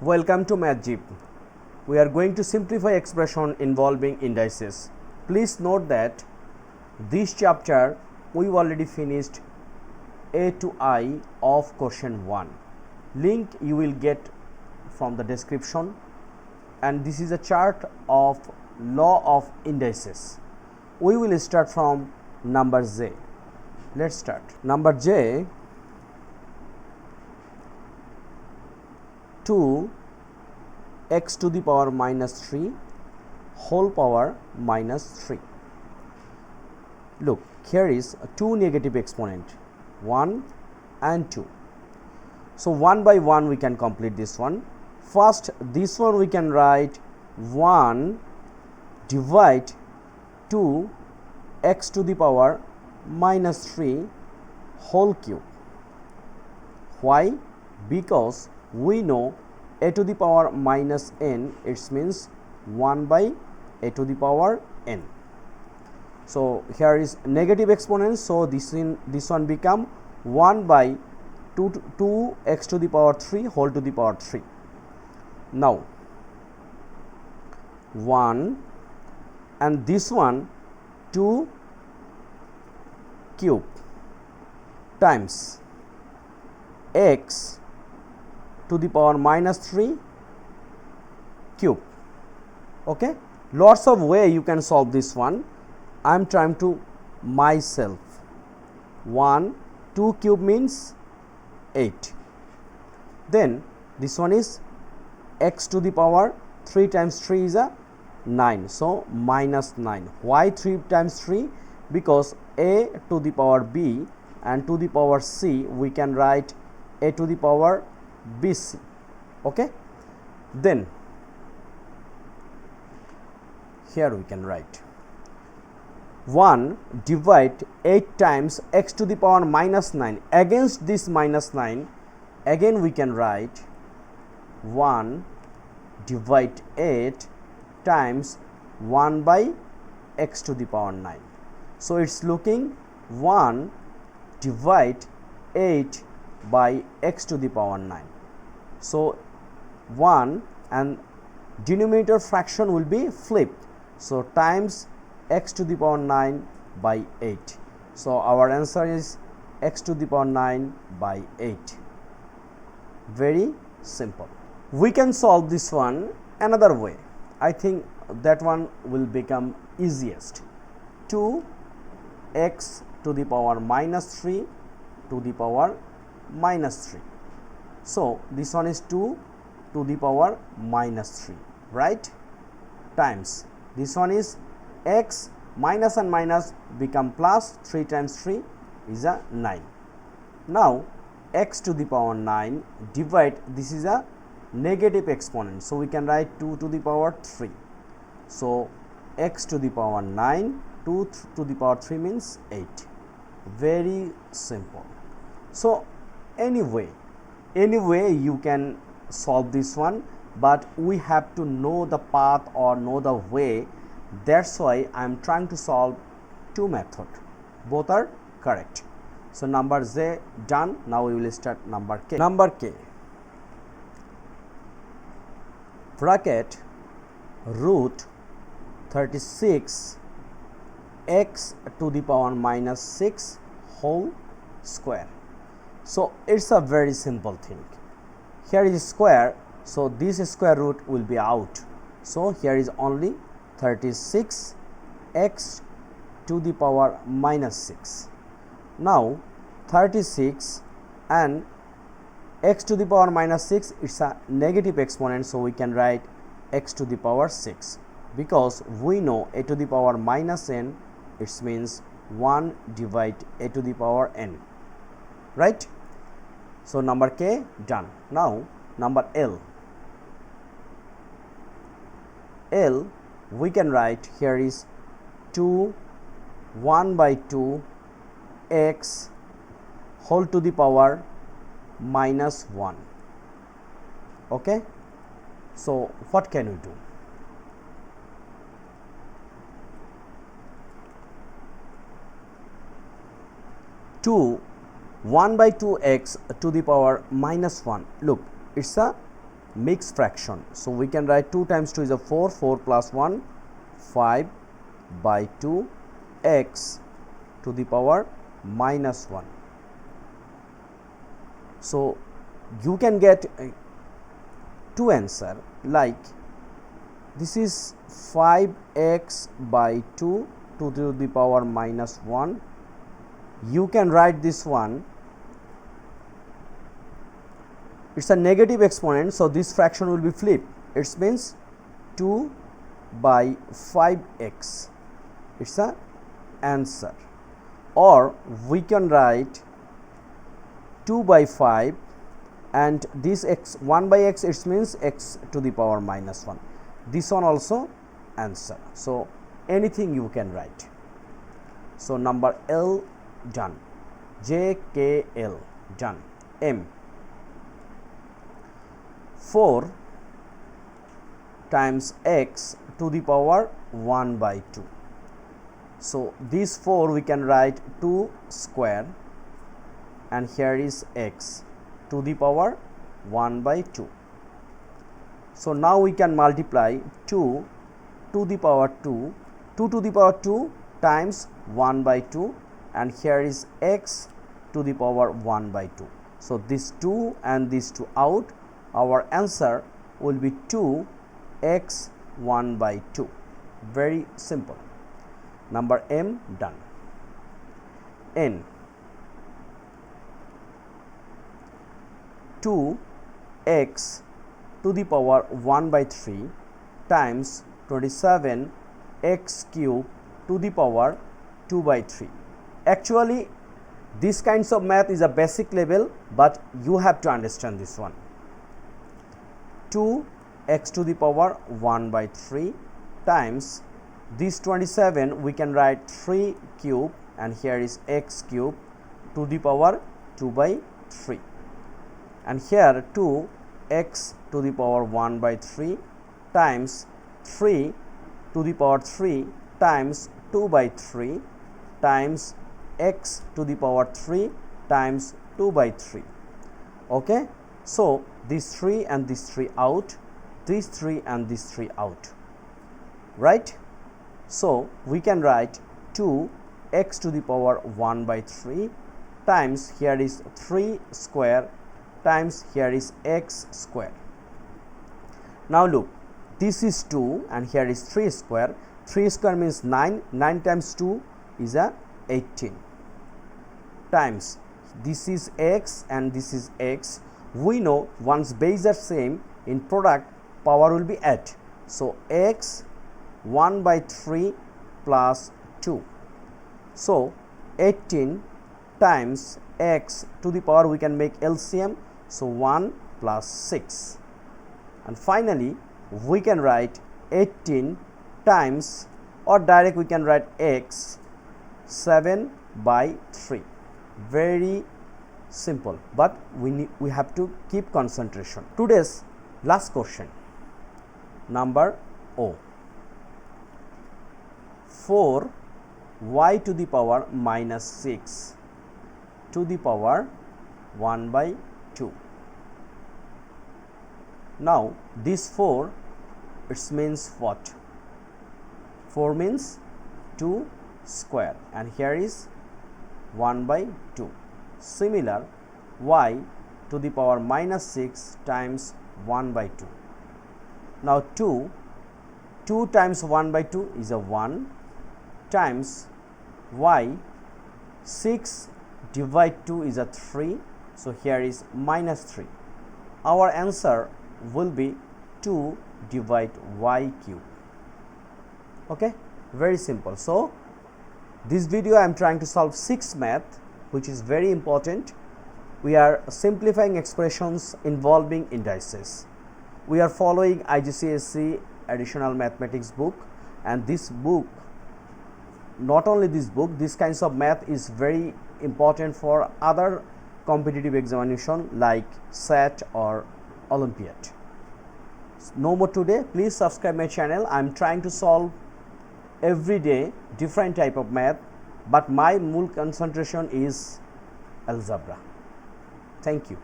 Welcome to MathJip. We are going to simplify expression involving indices. Please note that this chapter we already finished A to I of question 1. Link you will get from the description, and this is a chart of law of indices. We will start from number J. Let's start. Number J, 2 x to the power minus 3 whole power minus 3. Look, here is two negative exponent 1 and 2. So one by one we can complete this one. First, this one we can write 1 divide 2 x to the power minus 3 whole cube. Why? Because we know a to the power minus n, it means 1 by a to the power n. So here is negative exponent, so this one become 1 by 2 x to the power 3 whole to the power 3. Now 1 and this one 2 cube times x to the power minus 3 cube. Okay, lots of way you can solve this one. I am trying to myself. 1 2 cube means 8. Then this one is x to the power 3 times 3 is a 9, so minus 9. Why 3 times 3? Because a to the power b and to the power c we can write a to the power bc. Okay, then here we can write 1 divide 8 times x to the power minus 9. Against this minus 9 again we can write 1 divide 8 times 1 by x to the power 9. So it's looking 1 divide 8 by x to the power 9. So 1 and denominator fraction will be flipped, so times x to the power 9 by 8. So our answer is x to the power 9 by 8. Very simple. We can solve this one another way. I think that one will become easiest. 2 x to the power minus 3 to the power minus 3. So this one is 2 to the power minus 3, right? Times this one is x, minus and minus become plus, 3 times 3 is a 9. Now x to the power 9 divide, this is a negative exponent, so we can write 2 to the power 3. So x to the power 9, 2 to the power 3 means 8. Very simple. So anyway you can solve this one, but we have to know the path or know the way. That's why I am trying to solve two methods. Both are correct. So number J done. Now we will start number K. Number K, bracket root 36 x to the power minus 6 whole square. So it's a very simple thing. Here is square, so this square root will be out. So here is only 36 x to the power minus 6. Now 36 and x to the power minus 6, it's a negative exponent, so we can write x to the power 6, because we know a to the power minus n, it means 1 divide a to the power n, right? So number K done. Now number L. L we can write, here is 2 1 by 2 x whole to the power minus 1. Okay, so what can we do? 1 by 2 x to the power minus 1. Look, it's a mixed fraction. So we can write 2 times 2 is a 4, 4 plus 1, 5 by 2 x to the power minus 1. So you can get two answer, like this is 5x by 2 to the power minus 1. You can write this one, it's a negative exponent, so this fraction will be flipped. It means 2 by 5x, it's a answer. Or we can write 2 by 5, and this x 1 by x, it means x to the power minus 1. This one also answer. So anything you can write. So number L done. J, K, L done. M, 4 times x to the power 1 by 2. So this 4 we can write 2 square, and here is x to the power 1 by 2. So now we can multiply 2 to the power 2, 2 to the power 2 times 1 by 2, and here is x to the power 1 by 2. So this 2 and this 2 out, our answer will be 2x 1 by 2. Very simple. Number M done. N, 2x to the power 1 by 3 times 27x cube to the power 2 by 3. Actually this kinds of math is a basic level, but you have to understand this one. 2x to the power 1 by 3 times this 27 we can write 3 cube, and here is x cube to the power 2 by 3, and here 2x to the power 1 by 3 times 3 to the power 3 times 2 by 3 times x to the power 3 times 2 by 3. Okay, so this 3 and this 3 out, this 3 and this 3 out, right? So we can write 2x to the power 1 by 3 times here is 3 square times here is x square. Now look, this is 2 and here is 3 square. 3 square means 9, 9 times 2 is a 18 times this is x and this is x. We know once base are same, in product power will be 8. So x 1 by 3 plus 2. So 18 times x to the power, we can make LCM, so 1 plus 6, and finally we can write 18 times, or direct we can write x 7 by 3. Very simple, but we have to keep concentration. Today's last question, number O, 4 y to the power minus 6 to the power 1 by 2. Now this 4, it means what? 4 means 2 square, and here is 1 by 2. Similar, y to the power minus 6 times 1 by 2. Now 2 times 1 by 2 is a 1 times y, 6 divide 2 is a 3, so here is minus 3. Our answer will be 2 divide y cube. Okay, very simple. So this video I am trying to solve 6 math, which is very important. We are simplifying expressions involving indices. We are following IGCSE additional mathematics book, and this book, not only this book, this kinds of math is very important for other competitive examination like SAT or Olympiad. No more today. Please subscribe my channel. I am trying to solve every day different type of math, but my full concentration is algebra. Thank you.